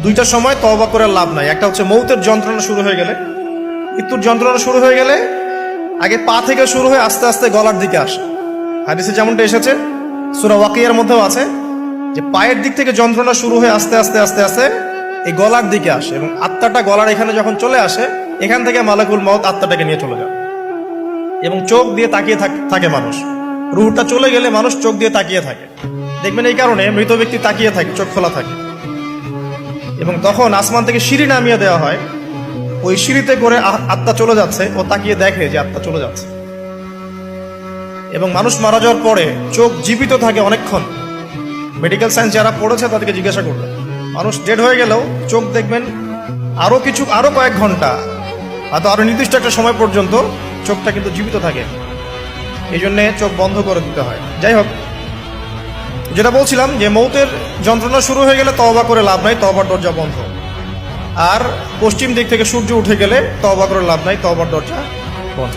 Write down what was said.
দুইটার সময় তওবা করে লাভ নাই। একটা হচ্ছে মৌতের যন্ত্রণা শুরু হয়ে গেলে, মৃত্যুর যন্ত্রণা শুরু হয়ে গেলে আগে পা থেকে শুরু হয়ে আস্তে আস্তে গলার দিকে আসে। হাদিসে যেমনটা এসেছে, সূরা ওয়াকিয়ার মধ্যেও আছে যে পায়ের দিক থেকে যন্ত্রণা শুরু হয়ে আস্তে আস্তে আস্তে আস্তে এই গলার দিকে আসে, এবং আত্মাটা গলার এখানে যখন চলে আসে, এখান থেকে মালাকুল মউত আত্মাটাকে নিয়ে চলে যায়। এবং চোখ দিয়ে তাকিয়ে থাকে মানুষ, রুহটা চলে গেলে মানুষ চোখ দিয়ে তাকিয়ে থাকে। দেখবেন এই কারণে মৃত ব্যক্তি তাকিয়ে থাকে, চোখ খোলা থাকে। এবং তখন আসমান থেকে সিঁড়ি নামিয়ে দেওয়া হয়, ওই সিঁড়িতে করে আত্মা চলে যাচ্ছে, ও তাকিয়ে দেখে যে আত্মা চলে যাচ্ছে। এবং মানুষ মারা যাওয়ার পরে চোখ জীবিত থাকে অনেকক্ষণ। মেডিকেল সায়েন্স যারা পড়েছে তাদেরকে জিজ্ঞাসা করবে, মানুষ ডেড হয়ে গেলেও চোখ দেখবেন আরো কয়েক ঘন্টা, হয়তো আরো নির্দিষ্ট একটা সময় পর্যন্ত চোখটা কিন্তু জীবিত থাকে। এই জন্যে চোখ বন্ধ করে দিতে হয়। যাই হোক, যেটা বলছিলাম যে মৌতের যন্ত্রণা শুরু হয়ে গেলে তওবা করে লাভ নাই, তওবার দরজা বন্ধ। আর পশ্চিম দিক থেকে সূর্য উঠে গেলে তওবা করে লাভ নাই, তওবার দরজা বন্ধ।